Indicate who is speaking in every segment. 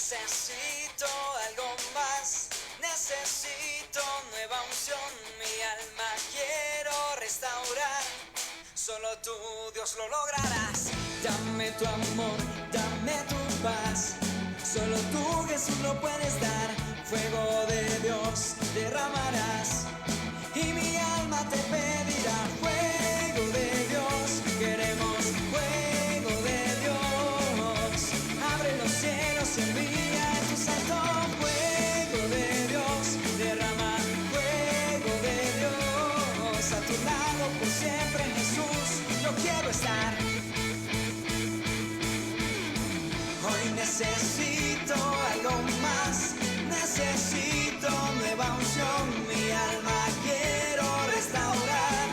Speaker 1: Necesito algo más, necesito nueva unción, mi alma quiero restaurar, solo tú, Dios, lo lograrás. Dame tu amor, dame tu paz, solo tú, Jesús, lo puedes dar. Fuego de Dios derramarás y mi alma te pedirá. Fuego de Dios, queremos fuego de Dios. Abre los cielos y envía tu santo fuego de Dios. Derrama fuego de Dios. A tu lado por siempre, Jesús, yo quiero estar. Hoy necesito algo más, necesito nueva unción, mi alma quiero restaurar,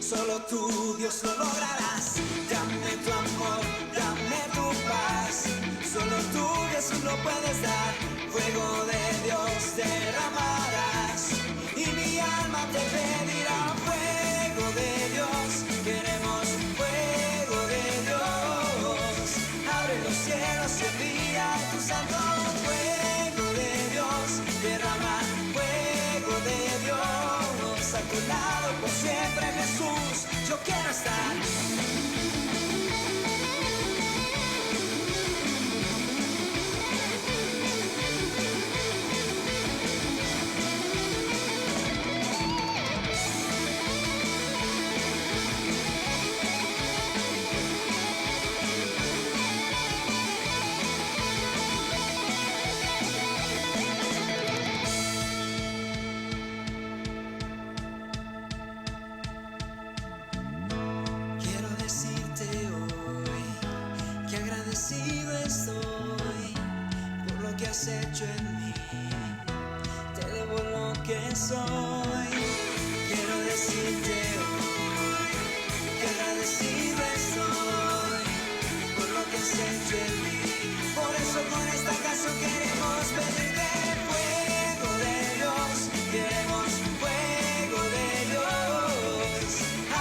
Speaker 1: solo tú, Dios, lo lograrás. Dame tu amor, dame tu paz, solo tú, Jesús, lo puedes dar. Fuego de Dios derramarás y mi alma te pedirá. Fuego de Dios, queremos fuego de Dios. Abre los cielos y envía tu santo fuego de Dios. Derrama fuego de Dios. A tu lado por siempre, Jesús, yo quiero estar. Quiero decirte hoy que agradecido estoy por lo que has hecho en mí. Te debo lo que soy. Quiero decirte hoy que agradecido estoy por lo que has hecho en mí. Por eso con esta canción queremos pedirte fuego de Dios. Queremos fuego de Dios.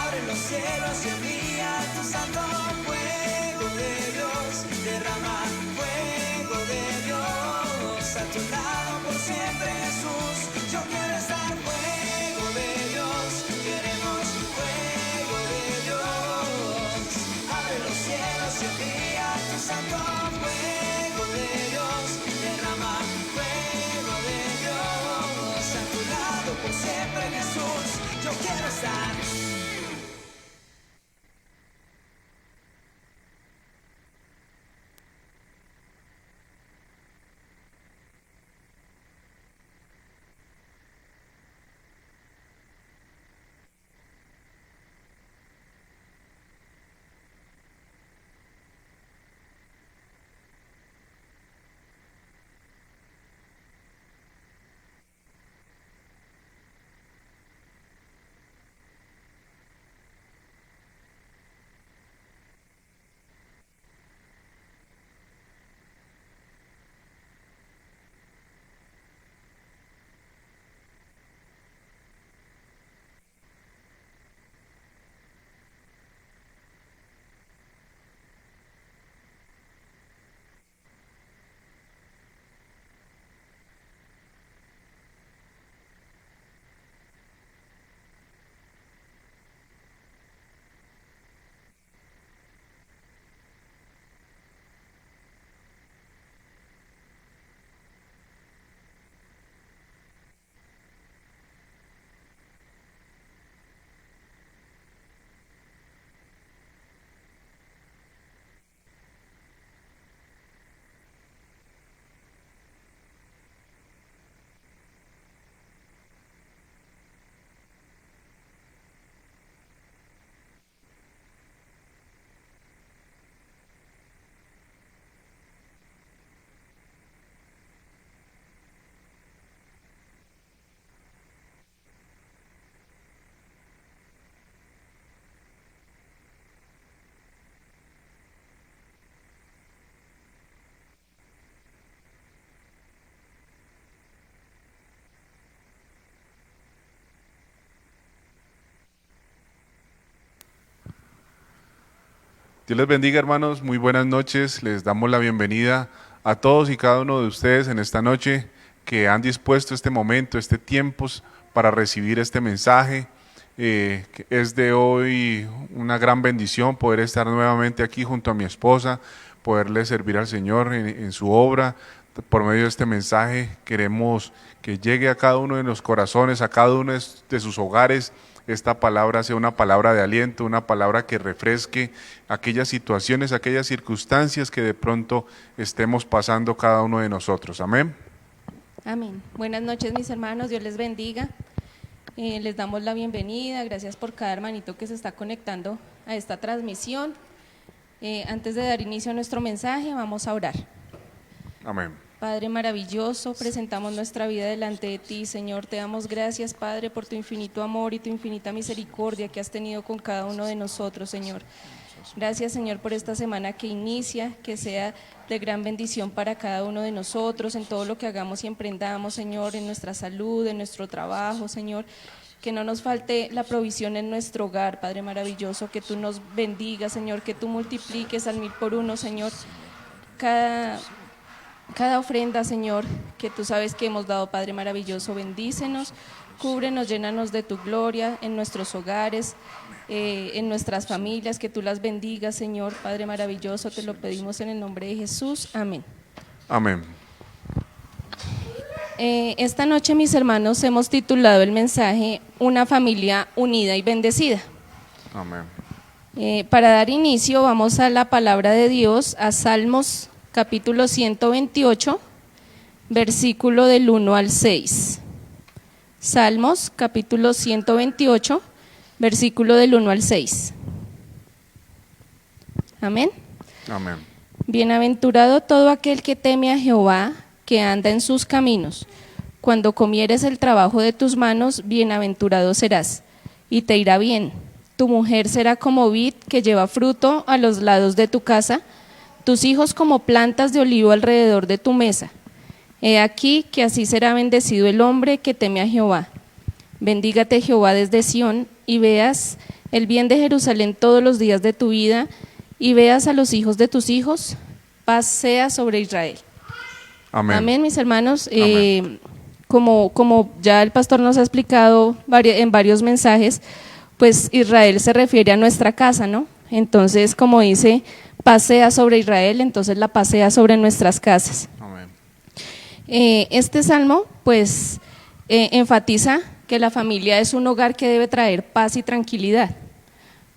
Speaker 1: Abre los cielos y envía tu santo fuego de Dios. Derrama fuego de Dios. A tu lado por siempre, Jesús, yo quiero estar. Fuego de Dios, queremos fuego de Dios. Abre los cielos y envía tu santo fuego de Dios. Derrama fuego de Dios. A tu lado por siempre, Jesús, yo quiero estar.
Speaker 2: Dios les bendiga, hermanos, muy buenas noches, les damos la bienvenida a todos y cada uno de ustedes en esta noche que han dispuesto este momento, este tiempo para recibir este mensaje. Que es de hoy una gran bendición poder estar nuevamente aquí junto a mi esposa, poderle servir al Señor en su obra. Por medio de este mensaje queremos que llegue a cada uno de los corazones, a cada uno de sus hogares, esta palabra sea una palabra de aliento, una palabra que refresque aquellas situaciones, aquellas circunstancias que de pronto estemos pasando cada uno de nosotros. Amén.
Speaker 3: Amén. Buenas noches, mis hermanos, Dios les bendiga. Les damos la bienvenida, gracias por cada hermanito que se está conectando a esta transmisión. Antes de dar inicio a nuestro mensaje, vamos a orar.
Speaker 2: Amén.
Speaker 3: Padre maravilloso, presentamos nuestra vida delante de ti, Señor. Te damos gracias, Padre, por tu infinito amor y tu infinita misericordia que has tenido con cada uno de nosotros, Señor. Gracias, Señor, por esta semana que inicia, que sea de gran bendición para cada uno de nosotros, en todo lo que hagamos y emprendamos, Señor, en nuestra salud, en nuestro trabajo, Señor. Que no nos falte la provisión en nuestro hogar, Padre maravilloso, que tú nos bendigas, Señor, que tú multipliques al 1000 por 1, Señor, cada ofrenda, Señor, que tú sabes que hemos dado, Padre maravilloso. Bendícenos, cúbrenos, llénanos de tu gloria en nuestros hogares, en nuestras familias, que tú las bendigas, Señor, Padre maravilloso, te lo pedimos en el nombre de Jesús, amén.
Speaker 2: Amén.
Speaker 3: Esta noche, mis hermanos, hemos titulado el mensaje Una familia unida y bendecida.
Speaker 2: Amén.
Speaker 3: Para dar inicio, vamos a la palabra de Dios, a Salmos capítulo 128, versículo del 1 al 6. Salmos capítulo 128, versículo del 1 al 6. Amén.
Speaker 2: Amén.
Speaker 3: Bienaventurado todo aquel que teme a Jehová, que anda en sus caminos. Cuando comieres el trabajo de tus manos, bienaventurado serás, y te irá bien. Tu mujer será como vid que lleva fruto a los lados de tu casa, tus hijos como plantas de olivo alrededor de tu mesa. He aquí que así será bendecido el hombre que teme a Jehová. Bendígate Jehová desde Sión, y veas el bien de Jerusalén todos los días de tu vida, y veas a los hijos de tus hijos. Paz sea sobre Israel.
Speaker 2: Amén.
Speaker 3: Amén, mis hermanos.
Speaker 2: Amén.
Speaker 3: Como ya el pastor nos ha explicado en varios mensajes, pues Israel se refiere a nuestra casa, ¿no? Entonces, como dice, paz sea sobre Israel, entonces la paz sea sobre nuestras casas.
Speaker 2: Amén.
Speaker 3: Este salmo, pues, enfatiza que la familia es un hogar que debe traer paz y tranquilidad,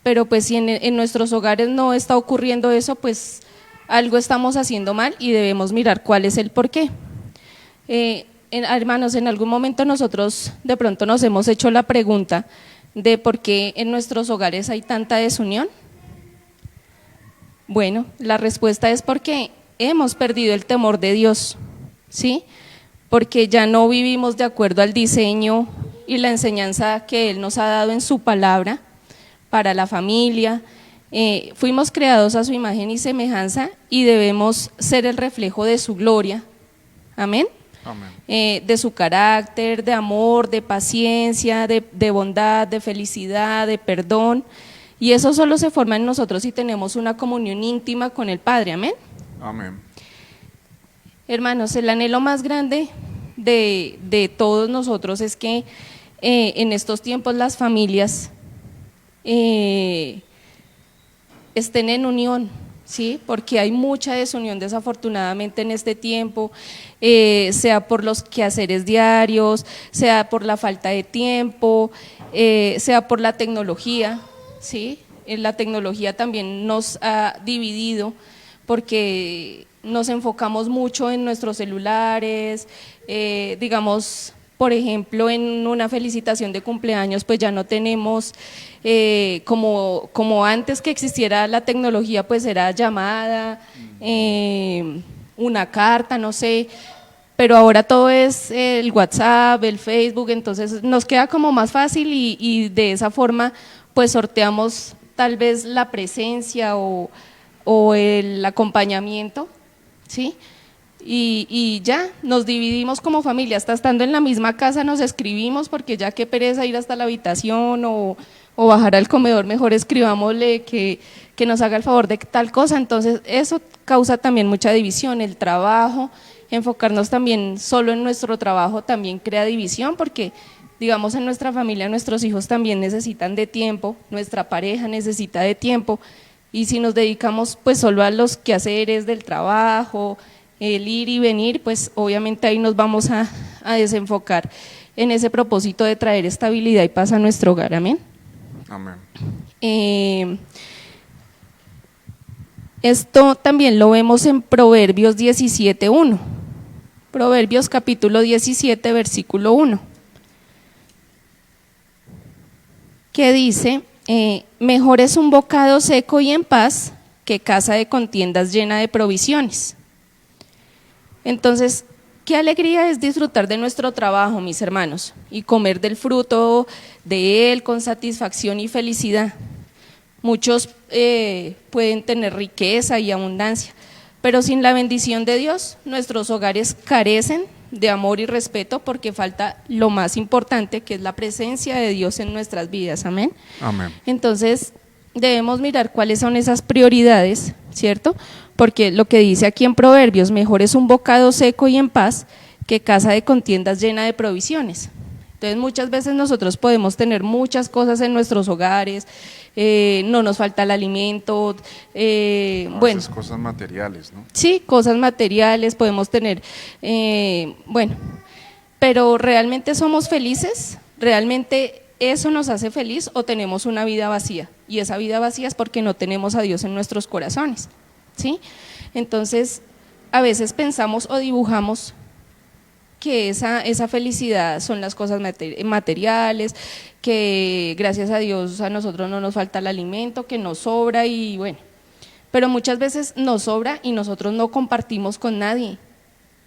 Speaker 3: pero pues si en nuestros hogares no está ocurriendo eso, pues algo estamos haciendo mal y debemos mirar cuál es el porqué. Hermanos, en algún momento nosotros de pronto nos hemos hecho la pregunta de por qué en nuestros hogares hay tanta desunión. Bueno, la respuesta es porque hemos perdido el temor de Dios, ¿sí? Porque ya no vivimos de acuerdo al diseño y la enseñanza que Él nos ha dado en su palabra para la familia. Fuimos creados a su imagen y semejanza y debemos ser el reflejo de su gloria. Amén.
Speaker 2: Amén.
Speaker 3: De su carácter, de amor, de paciencia, de bondad, de felicidad, de perdón. Y eso solo se forma en nosotros si tenemos una comunión íntima con el Padre. Amén.
Speaker 2: Amén.
Speaker 3: Hermanos, el anhelo más grande de todos nosotros es que en estos tiempos las familias estén en unión, ¿sí? Porque hay mucha desunión desafortunadamente en este tiempo, sea por los quehaceres diarios, sea por la falta de tiempo, sea por la tecnología, ¿sí? La tecnología también nos ha dividido porque nos enfocamos mucho en nuestros celulares, digamos, por ejemplo, en una felicitación de cumpleaños, pues ya no tenemos, como antes que existiera la tecnología, pues era llamada, una carta, no sé, pero ahora todo es el WhatsApp, el Facebook, entonces nos queda como más fácil y de esa forma pues sorteamos tal vez la presencia o el acompañamiento, ¿sí? Y ya, nos dividimos como familia, hasta estando en la misma casa nos escribimos porque ya qué pereza ir hasta la habitación o bajar al comedor, mejor escribámosle que que nos haga el favor de tal cosa. Entonces eso causa también mucha división. El trabajo, enfocarnos también solo en nuestro trabajo también crea división, porque digamos en nuestra familia nuestros hijos también necesitan de tiempo, nuestra pareja necesita de tiempo, y si nos dedicamos pues solo a los quehaceres del trabajo, el ir y venir, pues obviamente ahí nos vamos a desenfocar en ese propósito de traer estabilidad y paz a nuestro hogar. Amén.
Speaker 2: Amén.
Speaker 3: Esto también lo vemos en Proverbios 17:1. Proverbios capítulo 17, versículo 1. Que dice, mejor es un bocado seco y en paz que casa de contiendas llena de provisiones. Entonces, qué alegría es disfrutar de nuestro trabajo, mis hermanos, y comer del fruto de él con satisfacción y felicidad. Muchos pueden tener riqueza y abundancia, pero sin la bendición de Dios, nuestros hogares carecen de amor y respeto, porque falta lo más importante, que es la presencia de Dios en nuestras vidas. Amén.
Speaker 2: Amén.
Speaker 3: Entonces debemos mirar cuáles son esas prioridades, ¿cierto? Porque lo que dice aquí en Proverbios, mejor es un bocado seco y en paz que casa de contiendas llena de provisiones. Entonces muchas veces nosotros podemos tener muchas cosas en nuestros hogares, no nos falta el alimento, bueno,
Speaker 2: cosas materiales, ¿no?
Speaker 3: Sí, cosas materiales podemos tener, bueno, pero ¿realmente somos felices? ¿Realmente eso nos hace feliz o tenemos una vida vacía? Y esa vida vacía es porque no tenemos a Dios en nuestros corazones, ¿sí? Entonces, a veces pensamos o dibujamos que esa felicidad son las cosas materiales, que gracias a Dios a nosotros no nos falta el alimento, que nos sobra y bueno, pero muchas veces nos sobra y nosotros no compartimos con nadie.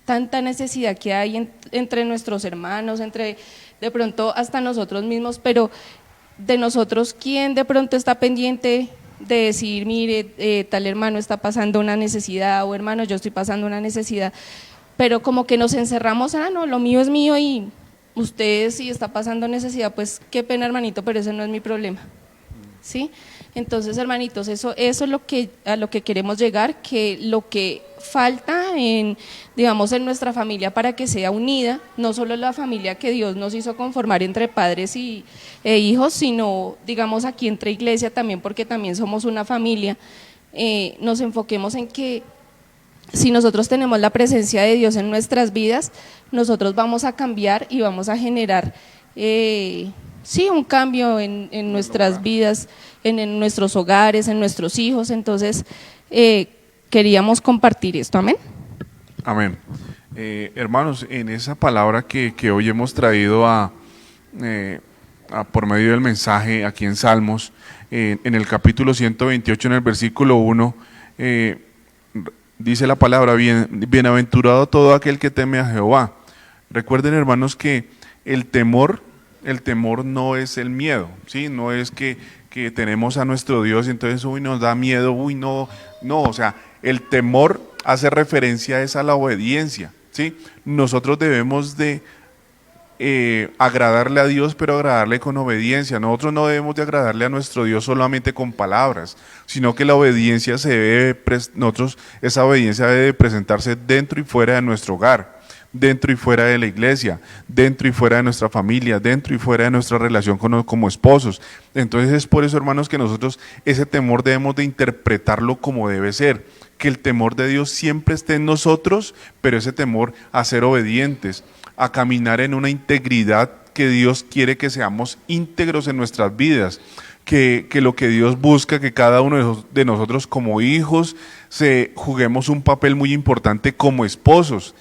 Speaker 3: Tanta necesidad que hay entre nuestros hermanos, entre de pronto hasta nosotros mismos, pero de nosotros, ¿quién de pronto está pendiente de decir, mire, tal hermano está pasando una necesidad, o hermano, yo estoy pasando una necesidad? Pero como que nos encerramos, no, lo mío es mío y usted si está pasando necesidad, pues qué pena, hermanito, pero ese no es mi problema, ¿sí? Entonces, hermanitos, eso es a lo que queremos llegar, que lo que falta digamos, en nuestra familia para que sea unida, no solo la familia que Dios nos hizo conformar entre padres e hijos, sino, digamos, aquí entre iglesia también, porque también somos una familia, nos enfoquemos en que si nosotros tenemos la presencia de Dios en nuestras vidas, nosotros vamos a cambiar y vamos a generar, sí, un cambio en nuestras vidas, en nuestros hogares, en nuestros hijos. Entonces, queríamos compartir esto. Amén.
Speaker 2: Amén. Hermanos, en esa palabra que hoy hemos traído por medio del mensaje aquí en Salmos, en el capítulo 128, en el versículo 1, dice la palabra, bienaventurado todo aquel que teme a Jehová. Recuerden, hermanos, que el temor no es el miedo, ¿sí? No es que tenemos a nuestro Dios y entonces nos da miedo, no, o sea, el temor hace referencia a la obediencia, ¿sí? Nosotros debemos de agradarle a Dios, pero agradarle con obediencia. Nosotros no debemos de agradarle a nuestro Dios solamente con palabras, sino que la obediencia esa obediencia debe presentarse dentro y fuera de nuestro hogar, dentro y fuera de la iglesia, dentro y fuera de nuestra familia, dentro y fuera de nuestra relación como esposos. Entonces es por eso, hermanos, que nosotros ese temor debemos de interpretarlo como debe ser, que el temor de Dios siempre esté en nosotros, pero ese temor a ser obedientes, a caminar en una integridad que Dios quiere que seamos íntegros en nuestras vidas, que lo que Dios busca, que cada uno de nosotros como hijos juguemos un papel muy importante como esposos,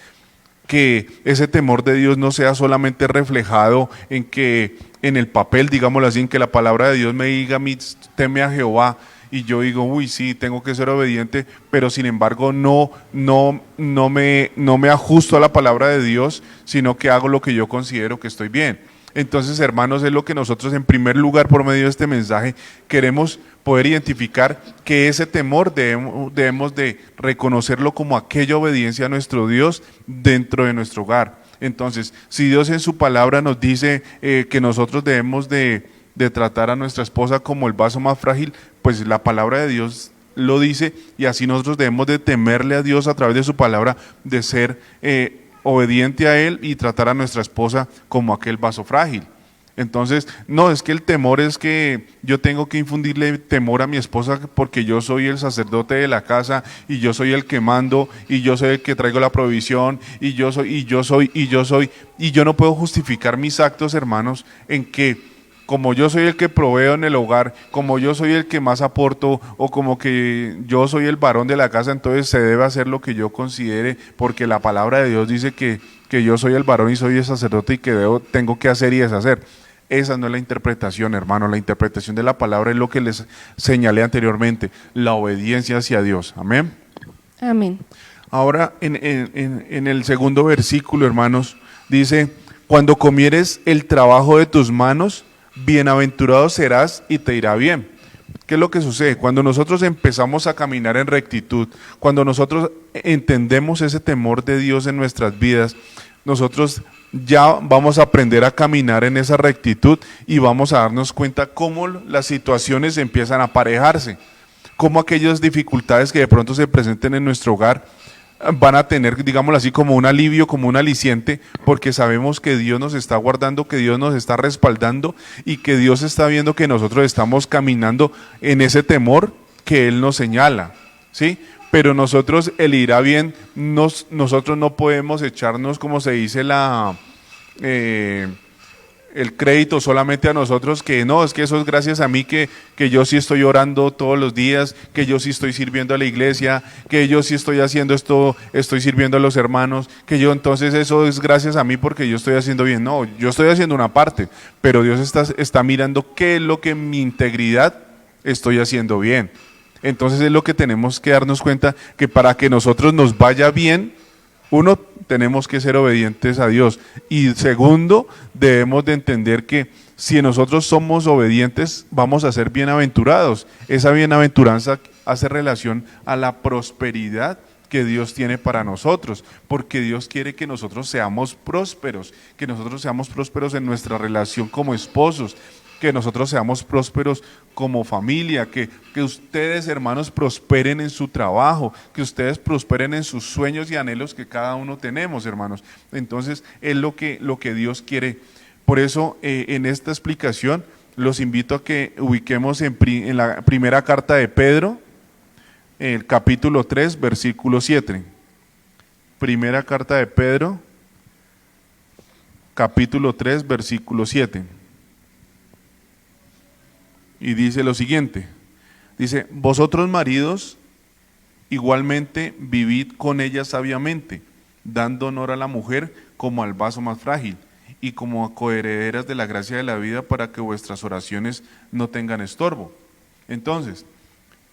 Speaker 2: que ese temor de Dios no sea solamente reflejado en el papel, digámoslo así, en que la palabra de Dios me diga, teme a Jehová, y yo digo, uy, sí, tengo que ser obediente, pero sin embargo no me ajusto a la palabra de Dios, sino que hago lo que yo considero que estoy bien. Entonces, hermanos, es lo que nosotros en primer lugar, por medio de este mensaje, queremos poder identificar, que ese temor debemos de reconocerlo como aquella obediencia a nuestro Dios dentro de nuestro hogar. Entonces, si Dios en su palabra nos dice que nosotros debemos de de tratar a nuestra esposa como el vaso más frágil, pues la palabra de Dios lo dice, y así nosotros debemos de temerle a Dios a través de su palabra, de ser obediente a Él y tratar a nuestra esposa como aquel vaso frágil. Entonces, no, es que el temor es que yo tengo que infundirle temor a mi esposa porque yo soy el sacerdote de la casa y yo soy el que mando y yo soy el que traigo la provisión y yo soy, y yo no puedo justificar mis actos, hermanos, en que como yo soy el que proveo en el hogar, como yo soy el que más aporto o como que yo soy el varón de la casa, entonces se debe hacer lo que yo considere, porque la palabra de Dios dice que yo soy el varón y soy el sacerdote y que tengo que hacer y deshacer. Esa no es la interpretación, hermano. La interpretación de la palabra es lo que les señalé anteriormente, la obediencia hacia Dios. Amén.
Speaker 3: Amén.
Speaker 2: Ahora, en el segundo versículo, hermanos, dice: cuando comieres el trabajo de tus manos, bienaventurado serás y te irá bien. ¿Qué es lo que sucede? Cuando nosotros empezamos a caminar en rectitud, cuando nosotros entendemos ese temor de Dios en nuestras vidas, nosotros ya vamos a aprender a caminar en esa rectitud y vamos a darnos cuenta cómo las situaciones empiezan a aparejarse, cómo aquellas dificultades que de pronto se presenten en nuestro hogar van a tener, digámoslo así, como un alivio, como un aliciente, porque sabemos que Dios nos está guardando, que Dios nos está respaldando y que Dios está viendo que nosotros estamos caminando en ese temor que Él nos señala, ¿sí? Pero nosotros, el irá bien, nosotros no podemos echarnos, como se dice, el crédito solamente a nosotros, que no, es que eso es gracias a mí que yo sí estoy orando todos los días, que yo sí estoy sirviendo a la iglesia, que yo sí estoy haciendo esto, estoy sirviendo a los hermanos, que yo entonces eso es gracias a mí porque yo estoy haciendo bien. No, yo estoy haciendo una parte, pero Dios está mirando qué es lo que en mi integridad estoy haciendo bien. Entonces es lo que tenemos que darnos cuenta, que para que nosotros nos vaya bien, uno, tenemos que ser obedientes a Dios, y segundo, debemos de entender que si nosotros somos obedientes, vamos a ser bienaventurados. Esa bienaventuranza hace relación a la prosperidad que Dios tiene para nosotros, porque Dios quiere que nosotros seamos prósperos, en nuestra relación como esposos, que nosotros seamos prósperos como familia, que ustedes, hermanos, prosperen en su trabajo, que ustedes prosperen en sus sueños y anhelos que cada uno tenemos, hermanos. Entonces es lo que Dios quiere. Por eso en esta explicación los invito a que ubiquemos en la primera carta de Pedro, el capítulo 3, versículo 7. Primera carta de Pedro, capítulo 3, versículo 7. Y dice lo siguiente, dice: vosotros maridos igualmente vivid con ella sabiamente, dando honor a la mujer como al vaso más frágil y como a coherederas de la gracia de la vida, para que vuestras oraciones no tengan estorbo. Entonces,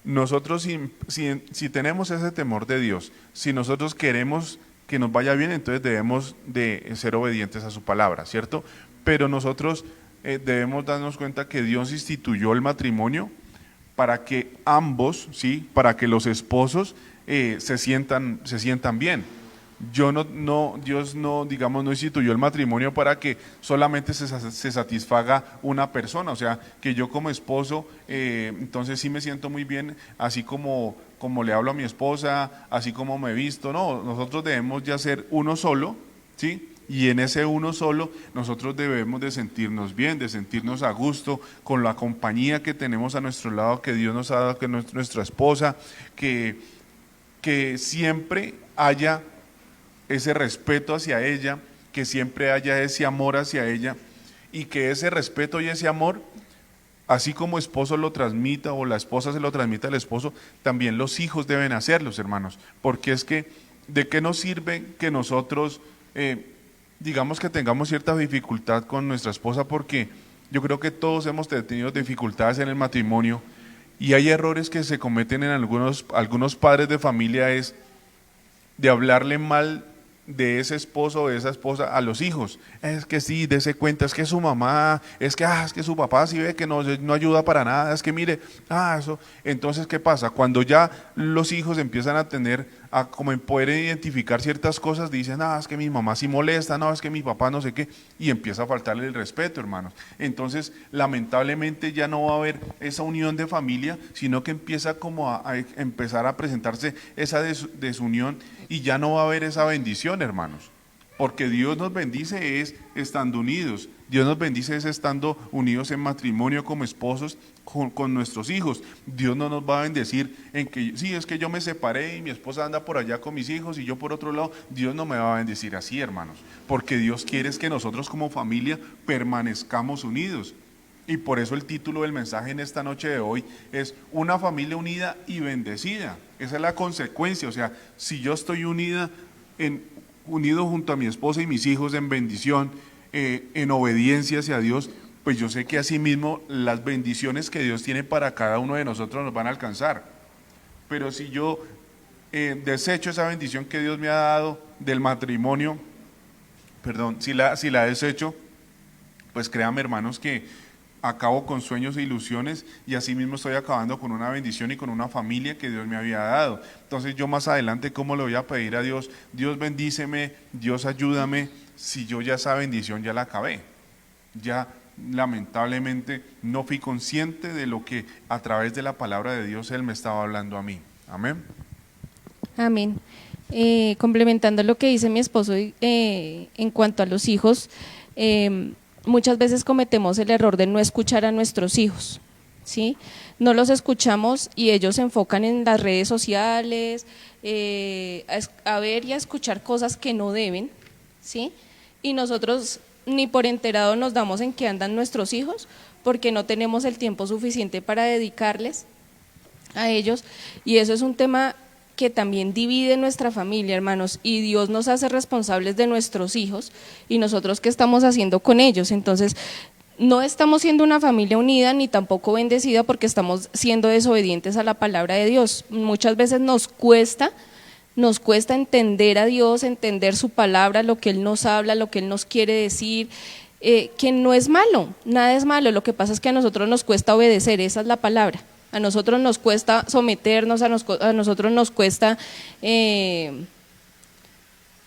Speaker 2: nosotros si tenemos ese temor de Dios, si nosotros queremos que nos vaya bien, entonces debemos de ser obedientes a su palabra, ¿cierto? Pero nosotros debemos darnos cuenta que Dios instituyó el matrimonio para que ambos, ¿sí? Para que los esposos se sientan bien. Dios no, digamos, no instituyó el matrimonio para que solamente se satisfaga una persona, o sea, que yo como esposo, entonces sí me siento muy bien, así como le hablo a mi esposa, así como me visto. No, nosotros debemos ya ser uno solo, ¿sí? Y en ese uno solo nosotros debemos de sentirnos bien, de sentirnos a gusto con la compañía que tenemos a nuestro lado, que Dios nos ha dado, que es nuestra esposa, que siempre haya ese respeto hacia ella, que siempre haya ese amor hacia ella, y que ese respeto y ese amor, así como esposo lo transmita o la esposa se lo transmite al esposo, también los hijos deben hacerlos, hermanos, porque es que ¿de qué nos sirve que nosotros digamos que tengamos cierta dificultad con nuestra esposa? Porque yo creo que todos hemos tenido dificultades en el matrimonio, y hay errores que se cometen en algunos padres de familia, es de hablarle mal de ese esposo o de esa esposa a los hijos. Es que sí, dése cuenta, es que su mamá, es que su papá sí ve que no ayuda para nada, es que mire, eso. Entonces, ¿qué pasa? Cuando ya los hijos empiezan a como en poder identificar ciertas cosas, dicen, es que mi mamá sí molesta, no, es que mi papá no sé qué, y empieza a faltarle el respeto, hermanos. Entonces, lamentablemente ya no va a haber esa unión de familia, sino que empieza como a empezar a presentarse esa desunión, y ya no va a haber esa bendición, hermanos, porque Dios nos bendice es estando unidos, Dios nos bendice es estando unidos en matrimonio como esposos con nuestros hijos. Dios no nos va a bendecir en que, sí, es que yo me separé y mi esposa anda por allá con mis hijos y yo por otro lado. Dios no me va a bendecir así, hermanos, porque Dios quiere es que nosotros como familia permanezcamos unidos. Y por eso el título del mensaje en esta noche de hoy es una familia unida y bendecida. Esa es la consecuencia, o sea, si yo estoy unido junto a mi esposa y mis hijos en bendición, en obediencia hacia Dios, pues yo sé que asimismo las bendiciones que Dios tiene para cada uno de nosotros nos van a alcanzar. Pero si yo desecho esa bendición que Dios me ha dado del matrimonio, si la desecho, pues créanme, hermanos, que acabo con sueños e ilusiones y así mismo estoy acabando con una bendición y con una familia que Dios me había dado. Entonces yo más adelante, ¿cómo le voy a pedir a Dios? Dios bendíceme, Dios ayúdame, si yo ya esa bendición ya la acabé. Ya lamentablemente no fui consciente de lo que a través de la palabra de Dios Él me estaba hablando a mí. Amén.
Speaker 3: Amén. Complementando lo que dice mi esposo en cuanto a los hijos, muchas veces cometemos el error de no escuchar a nuestros hijos, ¿sí? No los escuchamos y ellos se enfocan en las redes sociales, a ver y a escuchar cosas que no deben, ¿sí? Y nosotros ni por enterado nos damos en qué andan nuestros hijos, porque no tenemos el tiempo suficiente para dedicarles a ellos, y eso es un tema que también divide nuestra familia, hermanos, y Dios nos hace responsables de nuestros hijos y nosotros qué estamos haciendo con ellos. Entonces no estamos siendo una familia unida ni tampoco bendecida porque estamos siendo desobedientes a la palabra de Dios. Muchas veces nos cuesta entender a Dios, entender su palabra, lo que Él nos habla, lo que Él nos quiere decir, que no es malo, nada es malo, lo que pasa es que a nosotros nos cuesta obedecer, esa es la palabra. A nosotros nos cuesta someternos, a nosotros nos cuesta,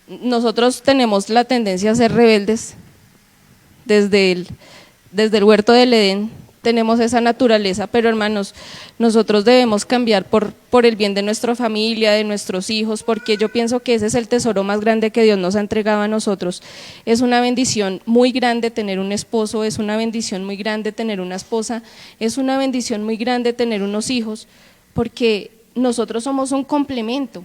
Speaker 3: nosotros tenemos la tendencia a ser rebeldes desde el huerto del Edén, tenemos esa naturaleza, pero hermanos, nosotros debemos cambiar por el bien de nuestra familia, de nuestros hijos, porque yo pienso que ese es el tesoro más grande que Dios nos ha entregado a nosotros. Es una bendición muy grande tener un esposo, es una bendición muy grande tener una esposa, es una bendición muy grande tener unos hijos, porque nosotros somos un complemento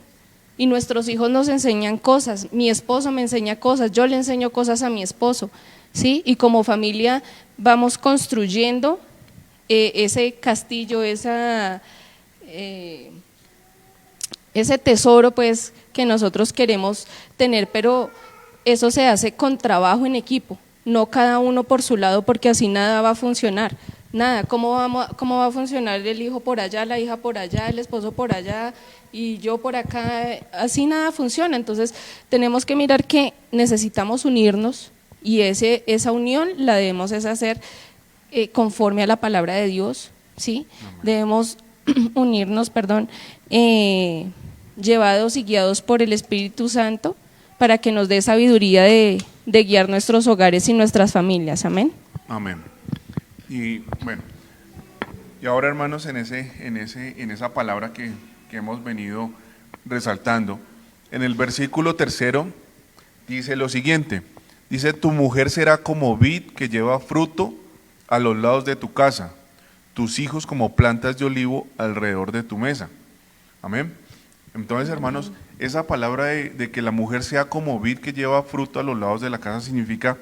Speaker 3: y nuestros hijos nos enseñan cosas, mi esposo me enseña cosas, yo le enseño cosas a mi esposo, ¿sí? Y como familia vamos construyendo ese castillo, ese tesoro pues que nosotros queremos tener, pero eso se hace con trabajo en equipo, no cada uno por su lado, porque así nada va a funcionar, nada. ¿Cómo va a funcionar el hijo por allá, la hija por allá, el esposo por allá y yo por acá? Así nada funciona. Entonces tenemos que mirar que necesitamos unirnos y esa unión la debemos hacer conforme a la palabra de Dios, ¿sí? Debemos unirnos, llevados y guiados por el Espíritu Santo para que nos dé sabiduría de guiar nuestros hogares y nuestras familias, amén.
Speaker 2: Amén. Y bueno, y ahora hermanos, en esa palabra que hemos venido resaltando, en el versículo 3 dice lo siguiente, dice: tu mujer será como vid que lleva fruto a los lados de tu casa, tus hijos como plantas de olivo alrededor de tu mesa. Amén. Entonces, hermanos, esa palabra de que la mujer sea como vid que lleva fruto a los lados de la casa significa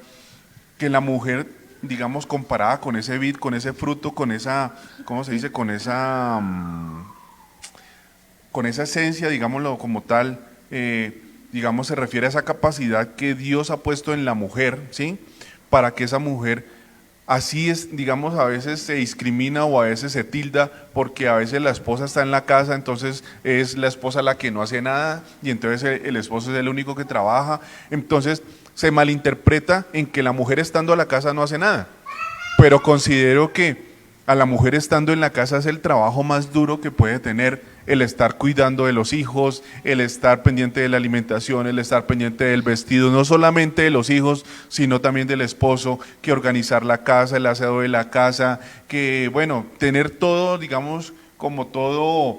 Speaker 2: que la mujer, digamos, comparada con ese vid, con ese fruto, con esa, ¿cómo se dice? Con esa esencia, digámoslo como tal, digamos, se refiere a esa capacidad que Dios ha puesto en la mujer, ¿sí? Para que esa mujer Así es, digamos, a veces se discrimina o a veces se tilda porque a veces la esposa está en la casa, entonces es la esposa la que no hace nada y entonces el esposo es el único que trabaja. Entonces se malinterpreta en que la mujer estando a la casa no hace nada. Pero considero que a la mujer estando en la casa es el trabajo más duro que puede tener, el estar cuidando de los hijos, el estar pendiente de la alimentación, el estar pendiente del vestido, no solamente de los hijos, sino también del esposo, que organizar la casa, el aseo de la casa, que bueno, tener todo, digamos, como todo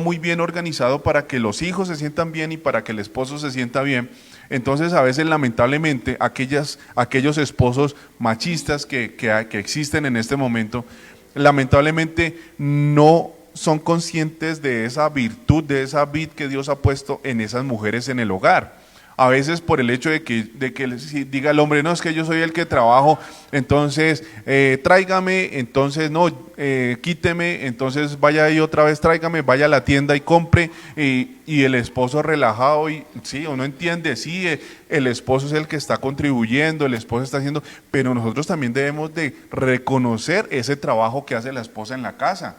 Speaker 2: muy bien organizado para que los hijos se sientan bien y para que el esposo se sienta bien. Entonces a veces lamentablemente aquellos esposos machistas que existen en este momento, lamentablemente no son conscientes de esa virtud, de esa vid que Dios ha puesto en esas mujeres en el hogar. A veces por el hecho de que si diga el hombre, no, es que yo soy el que trabajo, entonces tráigame, entonces no, quíteme, entonces vaya ahí otra vez, tráigame, vaya a la tienda y compre, y el esposo relajado, y sí, uno entiende, sí, el esposo es el que está contribuyendo, el esposo está haciendo, pero nosotros también debemos de reconocer ese trabajo que hace la esposa en la casa.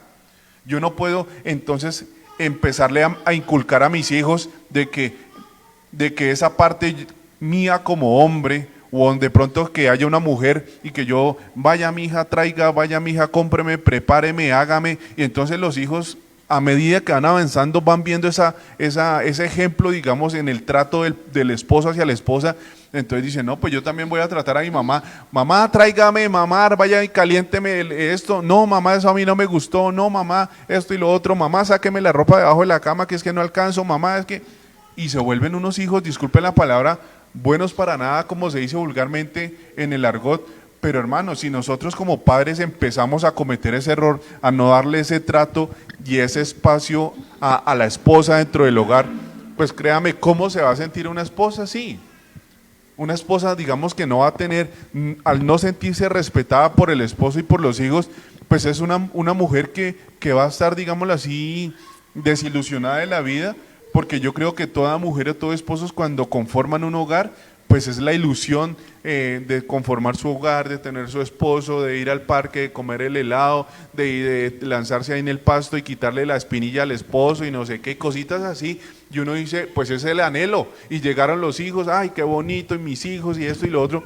Speaker 2: Yo no puedo entonces empezarle a inculcar a mis hijos de que esa parte mía como hombre, o de pronto que haya una mujer y que yo, vaya mi hija, traiga, vaya mi hija, cómpreme, prepáreme, hágame, y entonces los hijos a medida que van avanzando van viendo ese ejemplo, digamos, en el trato del esposo hacia la esposa. Entonces dicen, no, pues yo también voy a tratar a mi mamá, mamá, tráigame, mamá, vaya y caliénteme esto, no, mamá, eso a mí no me gustó, no, mamá, esto y lo otro, mamá, sáqueme la ropa debajo de la cama, que es que no alcanzo, mamá, es que... Y se vuelven unos hijos, disculpen la palabra, buenos para nada, como se dice vulgarmente en el argot. Pero hermanos, si nosotros como padres empezamos a cometer ese error, a no darle ese trato y ese espacio a la esposa dentro del hogar, pues créame, ¿cómo se va a sentir una esposa así? Una esposa, digamos, que no va a tener, al no sentirse respetada por el esposo y por los hijos, pues es una mujer que va a estar, digámoslo así, desilusionada de la vida, porque yo creo que toda mujer o todo esposo cuando conforman un hogar, pues es la ilusión de conformar su hogar, de tener su esposo, de ir al parque, de comer el helado, de lanzarse ahí en el pasto y quitarle la espinilla al esposo y no sé qué, cositas así. Y uno dice, pues es el anhelo. Y llegaron los hijos, ay, qué bonito, y mis hijos, y esto y lo otro.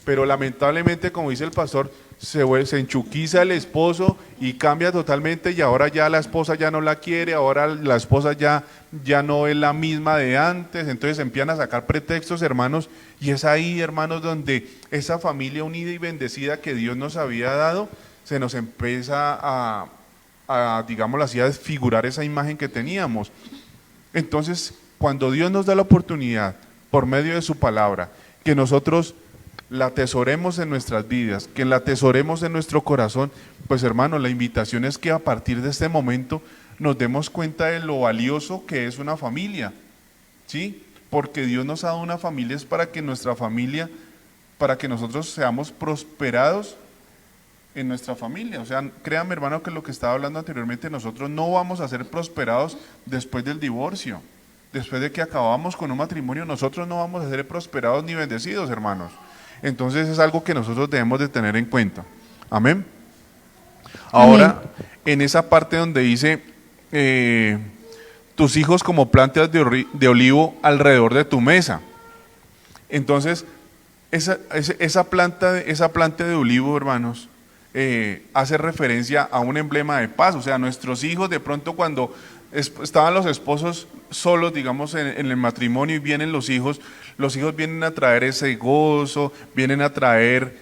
Speaker 2: Pero lamentablemente, como dice el pastor, se enchuquiza el esposo y cambia totalmente, y ahora ya la esposa ya no la quiere, ahora la esposa ya no es la misma de antes. Entonces empiezan a sacar pretextos, hermanos, y es ahí, hermanos, donde esa familia unida y bendecida que Dios nos había dado, se nos empieza a digámoslo así, a desfigurar esa imagen que teníamos. Entonces, cuando Dios nos da la oportunidad, por medio de su palabra, que nosotros la atesoremos en nuestras vidas, que la atesoremos en nuestro corazón, pues hermano, la invitación es que a partir de este momento nos demos cuenta de lo valioso que es una familia, ¿sí? Porque Dios nos ha dado una familia, es para que nuestra familia, para que nosotros seamos prosperados en nuestra familia. O sea, créame, hermano, que lo que estaba hablando anteriormente, nosotros no vamos a ser prosperados después del divorcio, después de que acabamos con un matrimonio, nosotros no vamos a ser prosperados ni bendecidos, hermanos. Entonces es algo que nosotros debemos de tener en cuenta. Amén. Ahora, en esa parte donde dice, tus hijos como plantas de olivo alrededor de tu mesa. Entonces, esa planta de olivo, hermanos, hace referencia a un emblema de paz. O sea, nuestros hijos de pronto cuando estaban los esposos solos, digamos, en el matrimonio, y vienen los hijos vienen a traer ese gozo, vienen a traer,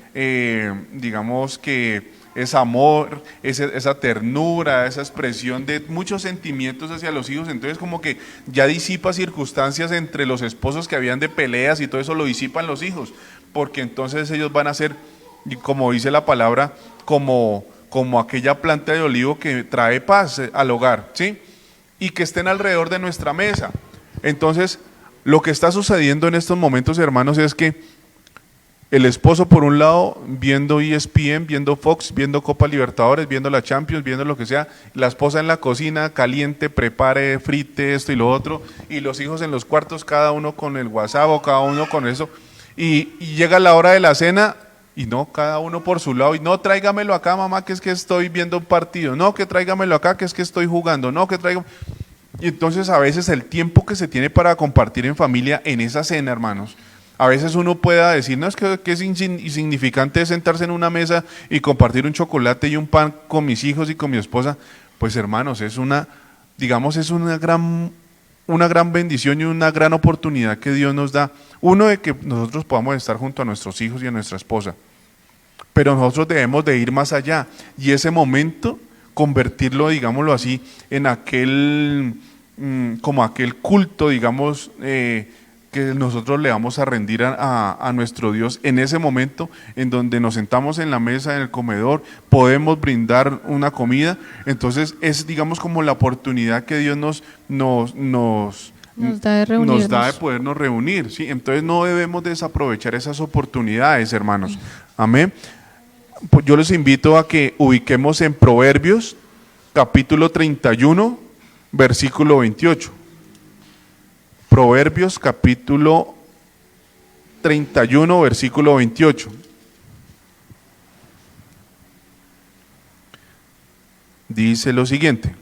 Speaker 2: digamos que ese amor, esa ternura, esa expresión de muchos sentimientos hacia los hijos. Entonces como que ya disipa circunstancias entre los esposos que habían de peleas y todo eso lo disipan los hijos, porque entonces ellos van a ser, como dice la palabra, como aquella planta de olivo que trae paz al hogar, ¿sí? Y que estén alrededor de nuestra mesa. Entonces, lo que está sucediendo en estos momentos, hermanos, es que el esposo por un lado viendo ESPN, viendo Fox, viendo Copa Libertadores, viendo la Champions, viendo lo que sea, la esposa en la cocina, caliente, prepare, frite esto y lo otro, y los hijos en los cuartos, cada uno con el WhatsApp o cada uno con eso, y llega la hora de la cena Y no, cada uno por su lado, y no, tráigamelo acá, mamá, que es que estoy viendo un partido, no, que tráigamelo acá, que es que estoy jugando, no, que tráigamelo. Y entonces a veces el tiempo que se tiene para compartir en familia en esa cena, hermanos, a veces uno pueda decir, no, es que es insignificante sentarse en una mesa y compartir un chocolate y un pan con mis hijos y con mi esposa. Pues hermanos, es una gran bendición y una gran oportunidad que Dios nos da. Uno, de que nosotros podamos estar junto a nuestros hijos y a nuestra esposa. Pero nosotros debemos de ir más allá y ese momento convertirlo, digámoslo así, en como aquel culto, digamos, que nosotros le vamos a rendir a nuestro Dios en ese momento en donde nos sentamos en la mesa, en el comedor, podemos brindar una comida. Entonces es, digamos, como la oportunidad que Dios nos da de podernos reunir, ¿sí? Entonces no debemos desaprovechar esas oportunidades, hermanos. Amén. Pues yo les invito a que ubiquemos en Proverbios, capítulo 31, versículo 28. Proverbios capítulo 31, versículo 28. Dice lo siguiente.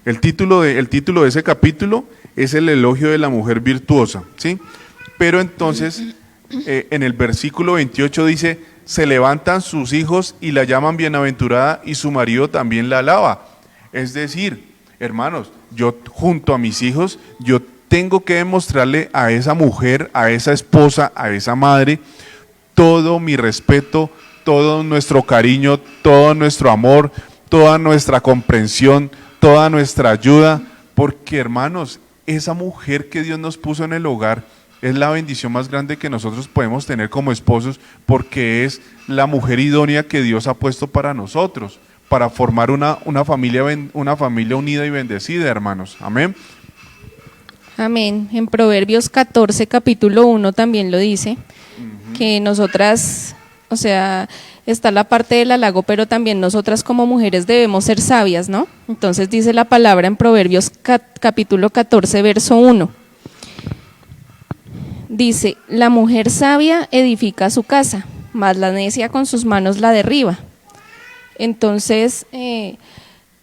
Speaker 2: El título de ese capítulo es el elogio de la mujer virtuosa, ¿sí? Pero entonces, en el versículo 28 dice, se levantan sus hijos y la llaman bienaventurada y su marido también la alaba. Es decir, hermanos, yo junto a mis hijos, yo tengo que demostrarle a esa mujer, a esa esposa, a esa madre, todo mi respeto, todo nuestro cariño, todo nuestro amor, toda nuestra comprensión, toda nuestra ayuda, porque hermanos, esa mujer que Dios nos puso en el hogar es la bendición más grande que nosotros podemos tener como esposos, porque es la mujer idónea que Dios ha puesto para nosotros, para formar una familia unida y bendecida, hermanos. Amén.
Speaker 3: Amén. En Proverbios 14, capítulo 1 también lo dice, que nosotras, o sea, está la parte del halago, pero también nosotras como mujeres debemos ser sabias, ¿no? Entonces dice la palabra en Proverbios capítulo 14, verso 1. Dice, la mujer sabia edifica su casa, mas la necia con sus manos la derriba. Entonces,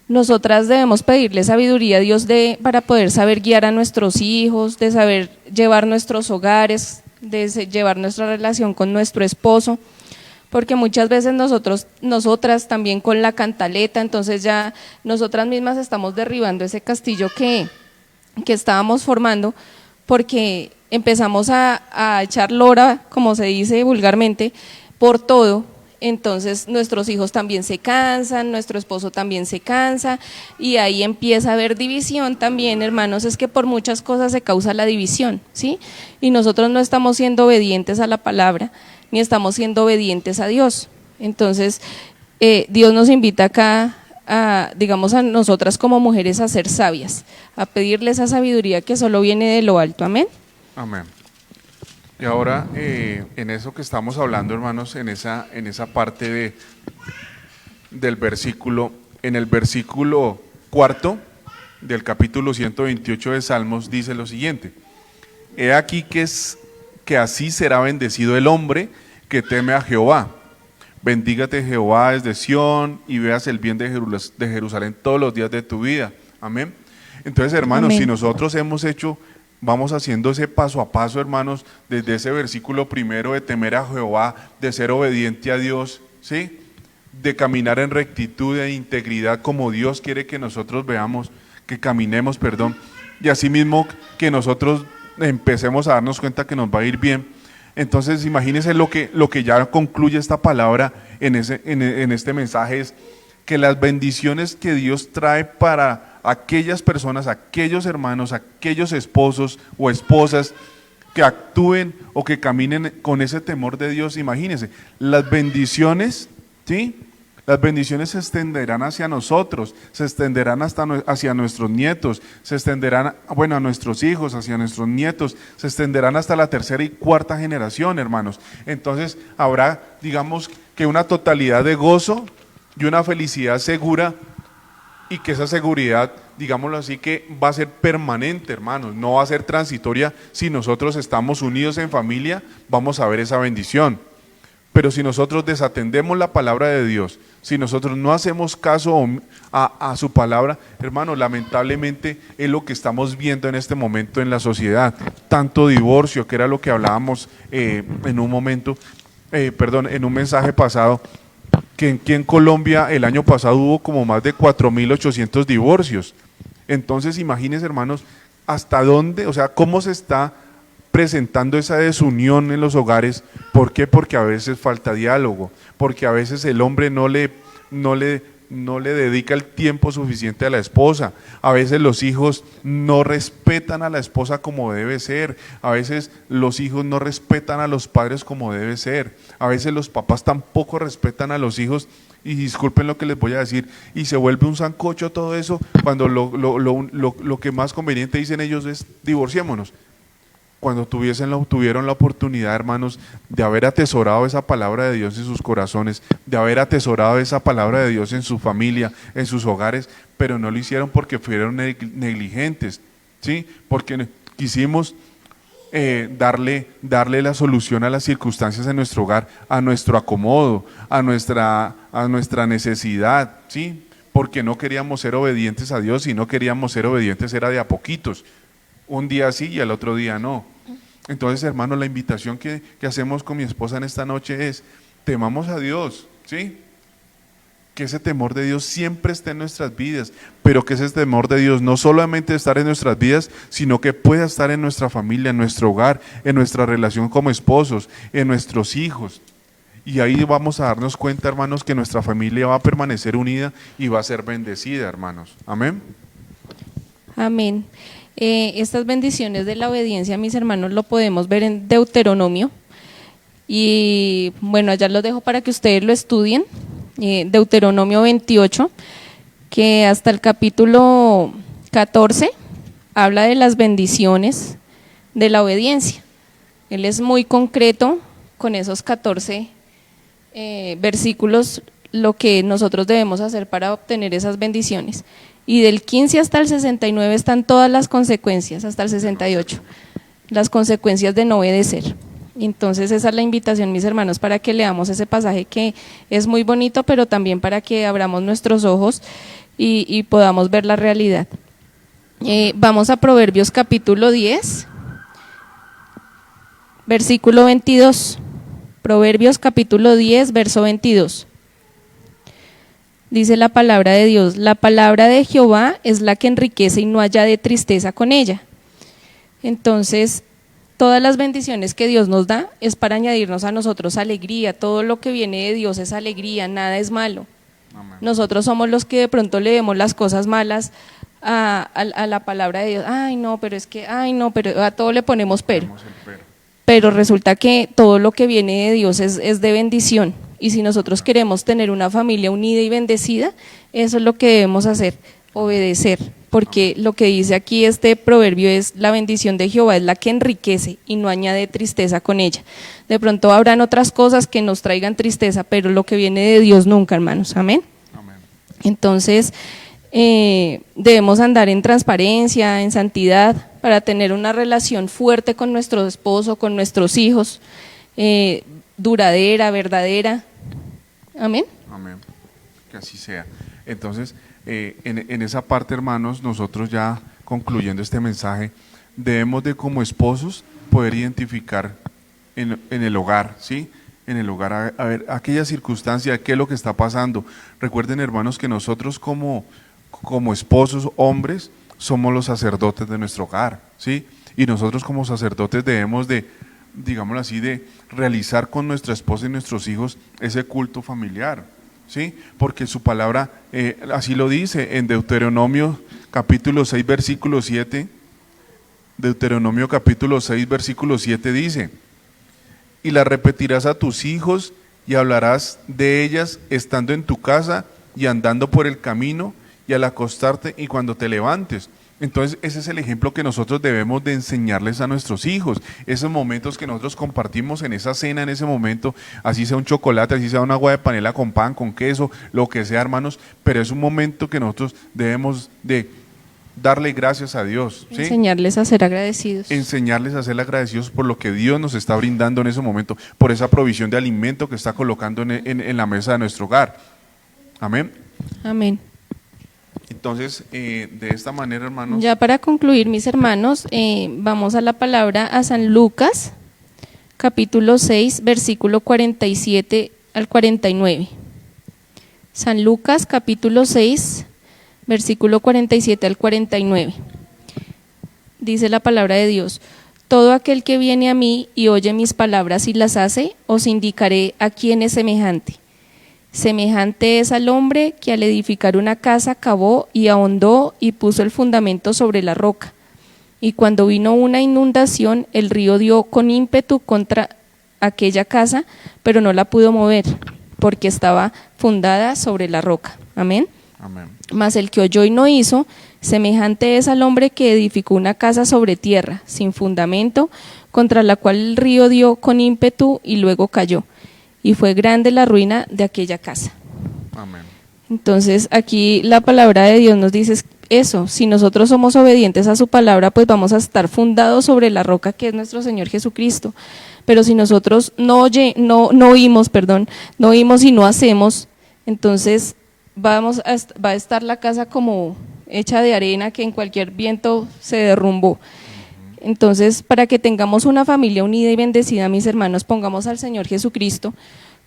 Speaker 3: nosotras debemos pedirle sabiduría a Dios para poder saber guiar a nuestros hijos, de saber llevar nuestros hogares, de llevar nuestra relación con nuestro esposo, porque muchas veces nosotras también con la cantaleta, entonces ya nosotras mismas estamos derribando ese castillo que estábamos formando, porque empezamos a echar lora, como se dice vulgarmente, por todo. Entonces nuestros hijos también se cansan, nuestro esposo también se cansa y ahí empieza a haber división también, hermanos. Es que por muchas cosas se causa la división, ¿sí? Y nosotros no estamos siendo obedientes a la palabra, ni estamos siendo obedientes a Dios. Entonces Dios nos invita acá, digamos, a nosotras como mujeres a ser sabias, a pedirle esa sabiduría que solo viene de lo alto. Amén.
Speaker 2: Amén. Y ahora, en eso que estamos hablando, hermanos, en esa parte del versículo, en el versículo 4 del capítulo 128 de Salmos, dice lo siguiente: he aquí que así será bendecido el hombre que teme a Jehová. Bendígate Jehová desde Sión y veas el bien de Jerusalén todos los días de tu vida. Amén. Entonces, hermanos, amén. Si nosotros vamos haciendo ese paso a paso, hermanos, desde ese versículo primero de temer a Jehová, de ser obediente a Dios, ¿sí? De caminar en rectitud e integridad como Dios quiere que nosotros veamos, que caminemos, y asimismo que nosotros empecemos a darnos cuenta que nos va a ir bien. Entonces imagínense lo que ya concluye esta palabra en este mensaje, es que las bendiciones que Dios trae para aquellas personas, aquellos hermanos, aquellos esposos o esposas que actúen o que caminen con ese temor de Dios, imagínense, las bendiciones, ¿sí? Las bendiciones se extenderán hacia nosotros, se extenderán hacia nuestros nietos, se extenderán, a nuestros hijos, hacia nuestros nietos, se extenderán hasta la tercera y cuarta generación, hermanos. Entonces habrá, digamos, que una totalidad de gozo y una felicidad segura, y que esa seguridad, digámoslo así, que va a ser permanente, hermanos, no va a ser transitoria. Si nosotros estamos unidos en familia, vamos a ver esa bendición. Pero si nosotros desatendemos la palabra de Dios, si nosotros no hacemos caso a su palabra, hermano, lamentablemente es lo que estamos viendo en este momento en la sociedad. Tanto divorcio, que era lo que hablábamos en un mensaje pasado, que aquí en Colombia el año pasado hubo como más de 4.800 divorcios. Entonces, imagínense, hermanos, hasta dónde, o sea, cómo se está presentando esa desunión en los hogares. ¿Por qué? Porque a veces falta diálogo, porque a veces el hombre no le dedica el tiempo suficiente a la esposa, a veces los hijos no respetan a la esposa como debe ser, a veces los hijos no respetan a los padres como debe ser, a veces los papás tampoco respetan a los hijos, y disculpen lo que les voy a decir, y se vuelve un sancocho todo eso, cuando lo que más conveniente dicen ellos es divorciémonos. Cuando tuvieron la oportunidad, hermanos, de haber atesorado esa palabra de Dios en sus corazones, de haber atesorado esa palabra de Dios en su familia, en sus hogares, pero no lo hicieron porque fueron negligentes, ¿sí? Porque quisimos darle la solución a las circunstancias en nuestro hogar, a nuestro acomodo, a nuestra necesidad, ¿sí? Porque no queríamos ser obedientes a Dios, y no queríamos ser obedientes era de a poquitos. Un día sí y al otro día no. Entonces, hermano, la invitación que hacemos con mi esposa en esta noche es: temamos a Dios, ¿sí? Que ese temor de Dios siempre esté en nuestras vidas, pero que ese temor de Dios no solamente estar en nuestras vidas, sino que pueda estar en nuestra familia, en nuestro hogar, en nuestra relación como esposos, en nuestros hijos. Y ahí vamos a darnos cuenta, hermanos, que nuestra familia va a permanecer unida y va a ser bendecida, hermanos. Amén.
Speaker 3: Amén. Estas bendiciones de la obediencia, mis hermanos, lo podemos ver en Deuteronomio, y bueno, allá los dejo para que ustedes lo estudien. Deuteronomio 28, que hasta el capítulo 14 habla de las bendiciones de la obediencia. Él es muy concreto con esos 14 versículos, lo que nosotros debemos hacer para obtener esas bendiciones. Y del 15 hasta el 69 están todas las consecuencias, hasta el 68, las consecuencias de no obedecer. Entonces esa es la invitación, mis hermanos, para que leamos ese pasaje, que es muy bonito, pero también para que abramos nuestros ojos y podamos ver la realidad. Vamos a Proverbios capítulo 10, versículo 22. Proverbios capítulo 10, verso 22. Dice la palabra de Dios: la palabra de Jehová es la que enriquece y no haya de tristeza con ella. Entonces, todas las bendiciones que Dios nos da es para añadirnos a nosotros alegría. Todo lo que viene de Dios es alegría, nada es malo. Amén. Nosotros somos los que de pronto le vemos las cosas malas a la palabra de Dios. Ay no, pero a todo le ponemos pero. Pero resulta que todo lo que viene de Dios es de bendición. Y si nosotros queremos tener una familia unida y bendecida, eso es lo que debemos hacer, obedecer. Porque lo que dice aquí este proverbio es: la bendición de Jehová es la que enriquece y no añade tristeza con ella. De pronto habrán otras cosas que nos traigan tristeza, pero lo que viene de Dios nunca, hermanos. Amén. Amén. Entonces, debemos andar en transparencia, en santidad, para tener una relación fuerte con nuestro esposo, con nuestros hijos, duradera, verdadera. Amén. Amén.
Speaker 2: Que así sea. Entonces, en esa parte, hermanos, nosotros ya concluyendo este mensaje, debemos de, como esposos, poder identificar en el hogar, ¿sí? En el hogar, a ver aquella circunstancia, qué es lo que está pasando. Recuerden, hermanos, que nosotros como esposos, hombres, somos los sacerdotes de nuestro hogar, ¿sí? Y nosotros como sacerdotes debemos de, digámoslo así, de realizar con nuestra esposa y nuestros hijos ese culto familiar, ¿sí? Porque su palabra así lo dice en Deuteronomio capítulo 6, versículo 7. Deuteronomio capítulo 6, versículo 7 dice: y las repetirás a tus hijos y hablarás de ellas estando en tu casa y andando por el camino y al acostarte y cuando te levantes. Entonces ese es el ejemplo que nosotros debemos de enseñarles a nuestros hijos. Esos momentos que nosotros compartimos en esa cena, en ese momento, así sea un chocolate, así sea un agua de panela con pan, con queso, lo que sea, hermanos, pero es un momento que nosotros debemos de darle gracias a Dios, ¿sí?
Speaker 3: Enseñarles a ser agradecidos.
Speaker 2: Enseñarles a ser agradecidos por lo que Dios nos está brindando en ese momento, por esa provisión de alimento que está colocando en la mesa de nuestro hogar. Amén.
Speaker 3: Amén.
Speaker 2: Entonces, de esta manera, hermanos,
Speaker 3: Ya para concluir, mis hermanos, vamos a la palabra a San Lucas, capítulo 6, versículo 47 al 49. San Lucas, capítulo 6, versículo 47 al 49. Dice la palabra de Dios: todo aquel que viene a mí y oye mis palabras y las hace, os indicaré a quién es semejante. Semejante es al hombre que al edificar una casa cavó y ahondó y puso el fundamento sobre la roca. Y cuando vino una inundación, el río dio con ímpetu contra aquella casa, pero no la pudo mover, porque estaba fundada sobre la roca. Amén.
Speaker 2: amén.
Speaker 3: Mas el que oyó y no hizo, semejante es al hombre que edificó una casa sobre tierra, sin fundamento, contra la cual el río dio con ímpetu y luego cayó. Y fue grande la ruina de aquella casa.
Speaker 2: Amén.
Speaker 3: Entonces aquí la palabra de Dios nos dice eso: si nosotros somos obedientes a su palabra, pues vamos a estar fundados sobre la roca que es nuestro Señor Jesucristo. Pero si nosotros no oímos y no hacemos, entonces va a estar la casa como hecha de arena que en cualquier viento se derrumbó. Entonces, para que tengamos una familia unida y bendecida, mis hermanos, pongamos al Señor Jesucristo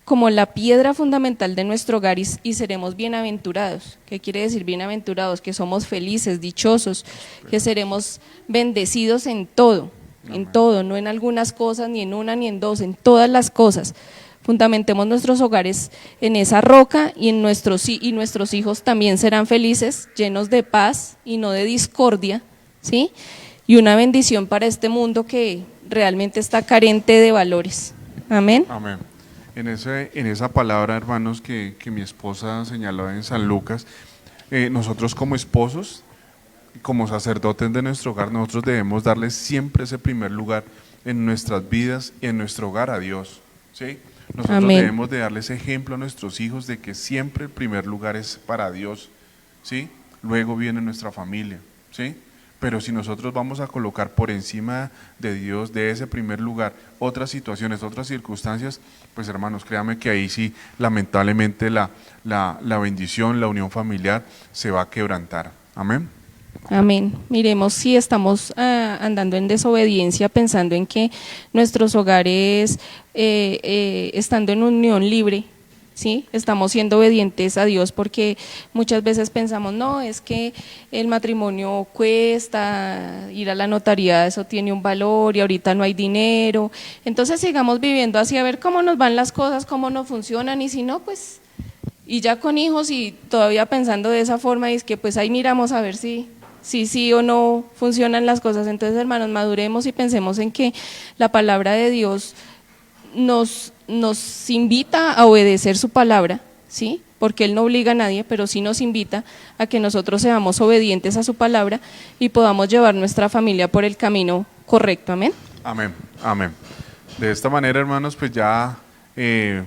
Speaker 3: como la piedra fundamental de nuestro hogar y seremos bienaventurados. ¿Qué quiere decir bienaventurados? Que somos felices, dichosos, que seremos bendecidos en todo, no en algunas cosas, ni en una ni en dos, en todas las cosas. Fundamentemos nuestros hogares en esa roca y nuestros hijos también serán felices, llenos de paz y no de discordia, ¿sí? Y una bendición para este mundo que realmente está carente de valores. Amén.
Speaker 2: Amén. En esa palabra, hermanos, que mi esposa señaló en San Lucas, nosotros como esposos, como sacerdotes de nuestro hogar, nosotros debemos darle siempre ese primer lugar en nuestras vidas y en nuestro hogar a Dios, ¿sí? Nosotros
Speaker 3: Amén.
Speaker 2: debemos de darle ese ejemplo a nuestros hijos de que siempre el primer lugar es para Dios, ¿sí? Luego viene nuestra familia, ¿sí? Pero si nosotros vamos a colocar por encima de Dios, de ese primer lugar, otras situaciones, otras circunstancias, pues hermanos, créanme que ahí sí, lamentablemente la bendición, la unión familiar se va a quebrantar. Amén.
Speaker 3: Amén. Miremos si estamos andando en desobediencia, pensando en que nuestros hogares, estando en unión libre, ¿sí? Estamos siendo obedientes a Dios, porque muchas veces pensamos, no, es que el matrimonio cuesta, ir a la notaría, eso tiene un valor y ahorita no hay dinero. Entonces sigamos viviendo así, a ver cómo nos van las cosas, cómo no funcionan, y si no, pues, y ya con hijos y todavía pensando de esa forma, es que pues ahí miramos a ver si sí o no funcionan las cosas. Entonces, hermanos, maduremos y pensemos en que la palabra de Dios nos invita a obedecer su palabra, ¿sí? Porque Él no obliga a nadie, pero sí nos invita a que nosotros seamos obedientes a su palabra y podamos llevar nuestra familia por el camino correcto. Amén.
Speaker 2: Amén, amén. De esta manera, hermanos, pues ya ese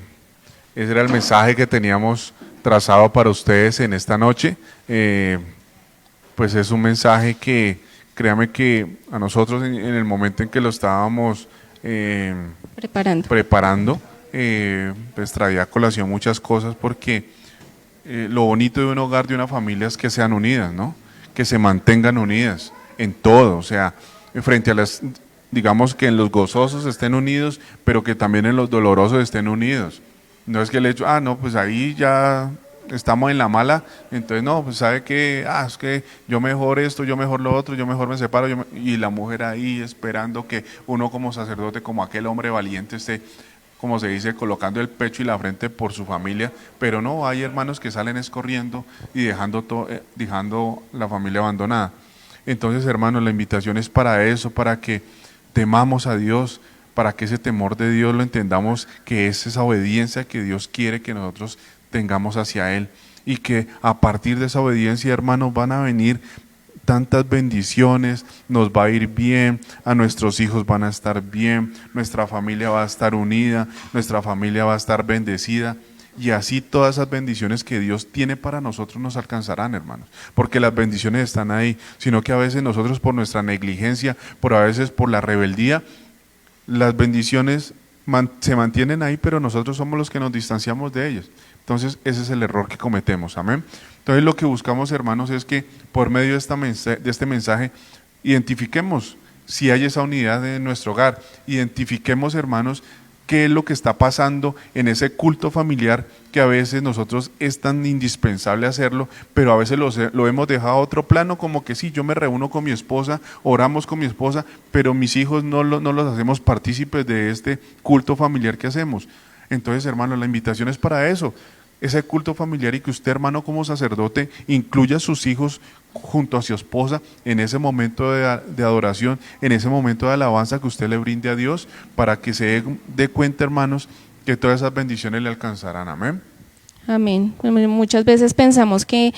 Speaker 2: era el mensaje que teníamos trazado para ustedes en esta noche. Pues es un mensaje que, créame que a nosotros en el momento en que lo estábamos preparando, pues traía a colación muchas cosas, porque lo bonito de un hogar, de una familia, es que sean unidas, ¿no? Que se mantengan unidas en todo, o sea, frente a las, digamos que en los gozosos estén unidos, pero que también en los dolorosos estén unidos. No es que el hecho, no, pues ahí ya estamos en la mala, entonces no, pues sabe que, es que yo mejor esto, yo mejor lo otro, yo mejor me separo, y la mujer ahí esperando que uno como sacerdote, como aquel hombre valiente, esté, como se dice, colocando el pecho y la frente por su familia. Pero no, hay hermanos que salen escorriendo y dejando la familia abandonada. Entonces, hermanos, la invitación es para eso, para que temamos a Dios, para que ese temor de Dios lo entendamos, que es esa obediencia que Dios quiere que nosotros tengamos hacia Él, y que a partir de esa obediencia, hermanos, van a venir tantas bendiciones, nos va a ir bien, a nuestros hijos van a estar bien, nuestra familia va a estar unida, nuestra familia va a estar bendecida, y así todas esas bendiciones que Dios tiene para nosotros nos alcanzarán, hermanos, porque las bendiciones están ahí, sino que a veces nosotros por nuestra negligencia, por a veces por la rebeldía, las bendiciones se mantienen ahí, pero nosotros somos los que nos distanciamos de ellas. Entonces ese es el error que cometemos, amén. Entonces lo que buscamos, hermanos, es que por medio de este mensaje identifiquemos si hay esa unidad en nuestro hogar, identifiquemos, hermanos, qué es lo que está pasando en ese culto familiar que a veces nosotros es tan indispensable hacerlo, pero a veces lo hemos dejado a otro plano, como que sí, yo me reúno con mi esposa, oramos con mi esposa, pero mis hijos no los hacemos partícipes de este culto familiar que hacemos. Entonces, hermanos, la invitación es para eso, ese culto familiar, y que usted, hermano, como sacerdote, incluya a sus hijos junto a su esposa en ese momento de adoración, en ese momento de alabanza que usted le brinde a Dios, para que se dé cuenta, hermanos, que todas esas bendiciones le alcanzarán. Amén.
Speaker 3: Amén. Muchas veces pensamos que,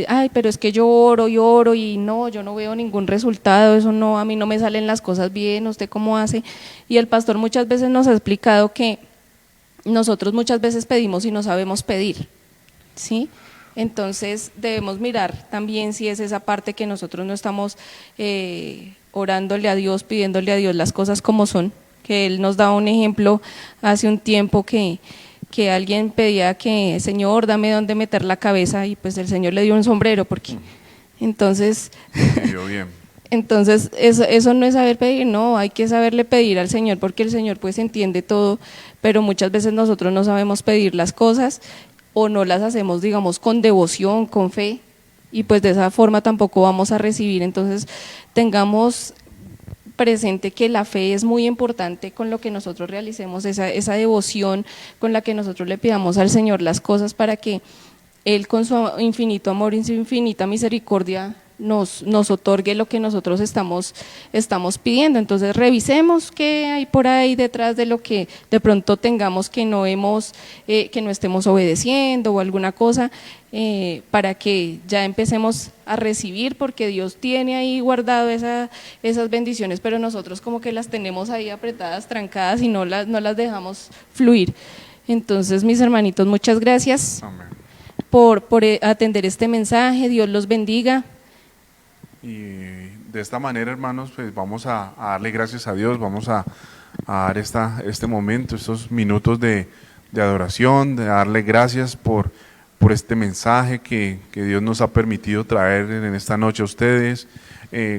Speaker 3: ay, pero es que yo oro y no, yo no veo ningún resultado, eso no, a mí no me salen las cosas bien, ¿usted cómo hace? Y el pastor muchas veces nos ha explicado que nosotros muchas veces pedimos y no sabemos pedir, ¿sí? Entonces debemos mirar también si es esa parte que nosotros no estamos orándole a Dios, pidiéndole a Dios las cosas como son, que Él nos da un ejemplo hace un tiempo que alguien pedía que, Señor, dame dónde meter la cabeza, y pues el Señor le dio un sombrero, porque entonces…
Speaker 2: Bien.
Speaker 3: Entonces, eso no es saber pedir, no, hay que saberle pedir al Señor, porque el Señor pues entiende todo, pero muchas veces nosotros no sabemos pedir las cosas o no las hacemos, digamos, con devoción, con fe, y pues de esa forma tampoco vamos a recibir. Entonces, tengamos presente que la fe es muy importante con lo que nosotros realicemos, esa devoción con la que nosotros le pidamos al Señor las cosas, para que Él con su infinito amor y su infinita misericordia nos otorgue lo que nosotros estamos pidiendo. Entonces revisemos qué hay por ahí detrás de lo que de pronto tengamos que no estemos obedeciendo o alguna cosa, para que ya empecemos a recibir, porque Dios tiene ahí guardado esas bendiciones, pero nosotros como que las tenemos ahí apretadas, trancadas, y no las dejamos fluir. Entonces, mis hermanitos, muchas gracias.
Speaker 2: Amén.
Speaker 3: por atender este mensaje. Dios los bendiga.
Speaker 2: Y de esta manera, hermanos, pues vamos a darle gracias a Dios, vamos a dar este momento, estos minutos de adoración, de darle gracias por este mensaje que Dios nos ha permitido traer en esta noche a ustedes.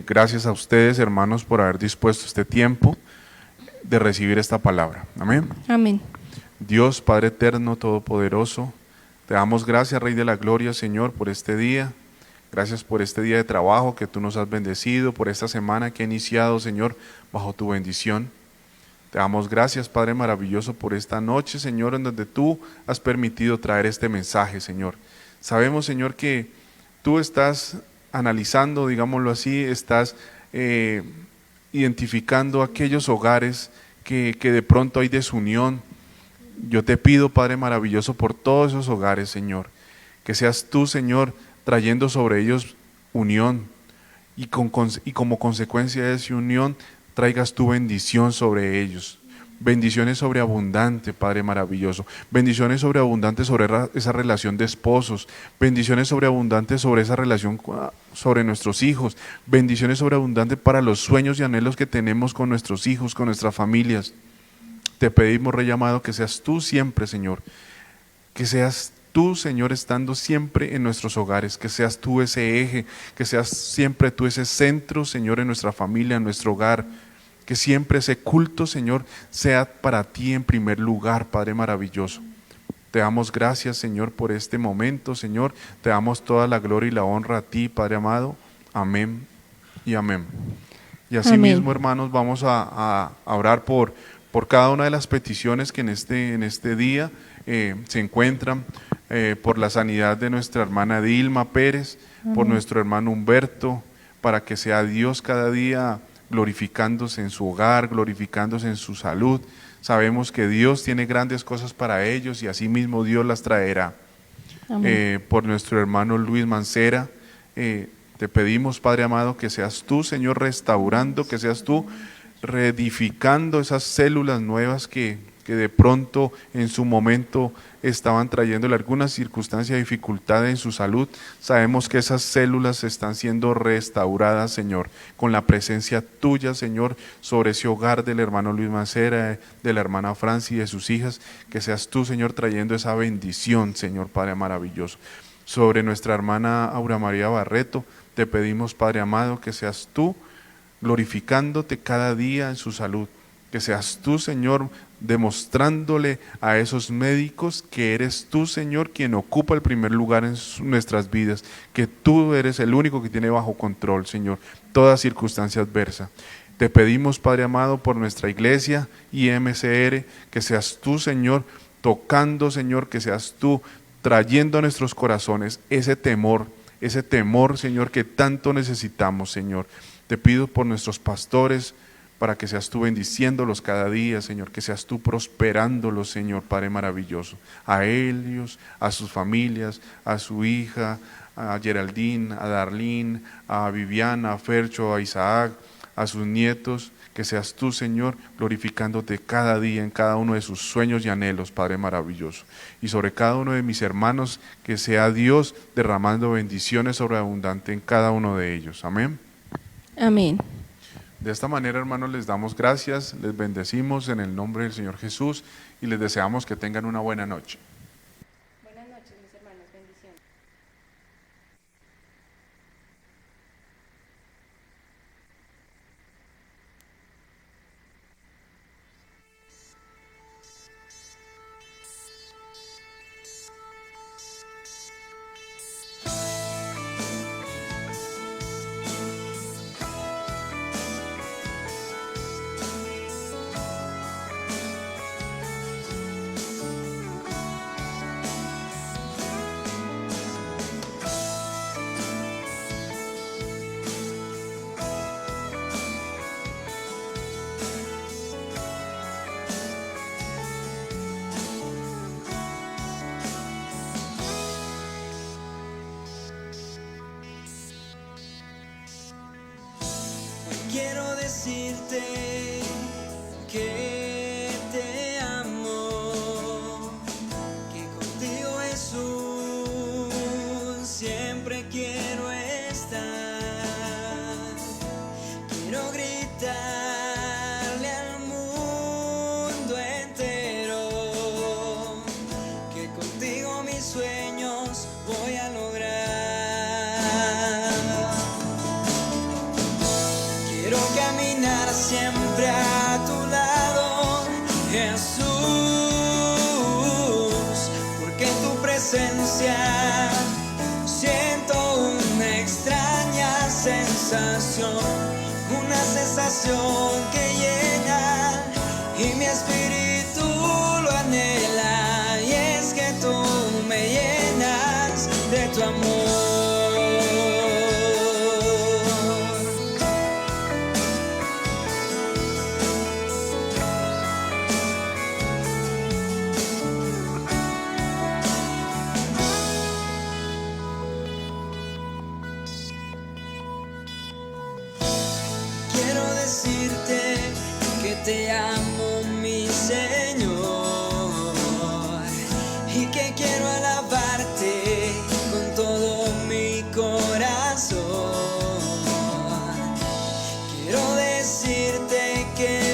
Speaker 2: Gracias a ustedes, hermanos, por haber dispuesto este tiempo de recibir esta palabra. Amén.
Speaker 3: Amén.
Speaker 2: Dios, Padre eterno, todopoderoso, te damos gracias, Rey de la Gloria, Señor, por este día. Gracias por este día de trabajo que tú nos has bendecido, por esta semana que ha iniciado, Señor, bajo tu bendición. Te damos gracias, Padre maravilloso, por esta noche, Señor, en donde tú has permitido traer este mensaje, Señor. Sabemos, Señor, que tú estás analizando, digámoslo así, estás identificando aquellos hogares que de pronto hay desunión. Yo te pido, Padre maravilloso, por todos esos hogares, Señor, que seas tú, Señor, trayendo sobre ellos unión, y como consecuencia de esa unión traigas tu bendición sobre ellos, bendiciones sobreabundantes, Padre maravilloso, bendiciones sobreabundantes sobre esa relación de esposos, bendiciones sobreabundantes sobre esa relación sobre nuestros hijos, bendiciones sobreabundantes para los sueños y anhelos que tenemos con nuestros hijos, con nuestras familias. Te pedimos, Rey amado, que seas tú siempre, Señor, que seas tú, Señor, estando siempre en nuestros hogares, que seas tú ese eje, que seas siempre tú ese centro, Señor, en nuestra familia, en nuestro hogar, que siempre ese culto, Señor, sea para ti en primer lugar, Padre maravilloso. Te damos gracias, Señor, por este momento, Señor, te damos toda la gloria y la honra a ti, Padre amado. Amén y amén. Y así mismo, hermanos, vamos a orar por cada una de las peticiones que en este día se encuentran, por la sanidad de nuestra hermana Dilma Pérez, por nuestro hermano Humberto, para que sea Dios cada día glorificándose en su hogar, glorificándose en su salud. Sabemos que Dios tiene grandes cosas para ellos y así mismo Dios las traerá. Por nuestro hermano Luis Mancera, te pedimos, Padre amado, que seas tú, Señor, restaurando, que seas tú reedificando esas células nuevas que que de pronto en su momento estaban trayéndole alguna circunstancia de dificultad en su salud. Sabemos que esas células están siendo restauradas, Señor, con la presencia tuya, Señor, sobre ese hogar del hermano Luis Macera, de la hermana Franci y de sus hijas, que seas tú, Señor, trayendo esa bendición, Señor Padre maravilloso. Sobre nuestra hermana Aura María Barreto, te pedimos, Padre amado, que seas tú glorificándote cada día en su salud, que seas tú, Señor, demostrándole a esos médicos que eres tú, Señor, quien ocupa el primer lugar en nuestras vidas, que tú eres el único que tiene bajo control, Señor, toda circunstancia adversa. Te pedimos, Padre amado, por nuestra iglesia y MCR, que seas tú, Señor, tocando, Señor, que seas tú trayendo a nuestros corazones ese temor, Señor, que tanto necesitamos, Señor. Te pido por nuestros pastores, para que seas tú bendiciéndolos cada día, Señor, que seas tú prosperándolos, Señor, Padre maravilloso, a ellos, a sus familias, a su hija, a Geraldine, a Darlene, a Viviana, a Fercho, a Isaac, a sus nietos, que seas tú, Señor, glorificándote cada día en cada uno de sus sueños y anhelos, Padre maravilloso. Y sobre cada uno de mis hermanos, que sea Dios derramando bendiciones sobreabundante en cada uno de ellos. Amén.
Speaker 3: Amén.
Speaker 2: De esta manera, hermanos, les damos gracias, les bendecimos en el nombre del Señor Jesús y les deseamos que tengan una buena noche.
Speaker 3: Buenas noches, mis hermanos, bendiciones.
Speaker 1: Quiero decirte que te amo, que contigo, Jesús, siempre quiero estar. Quiero gritarle al mundo entero que contigo mis sueños voy a lograr. Quiero caminar siempre a tu lado, Jesús, porque en tu presencia siento una extraña sensación, una sensación que llena y mi espíritu lo anhela, y es que tú me llenas de tu amor. Quiero decirte que te amo, mi Señor, y que quiero alabarte con todo mi corazón. Quiero decirte que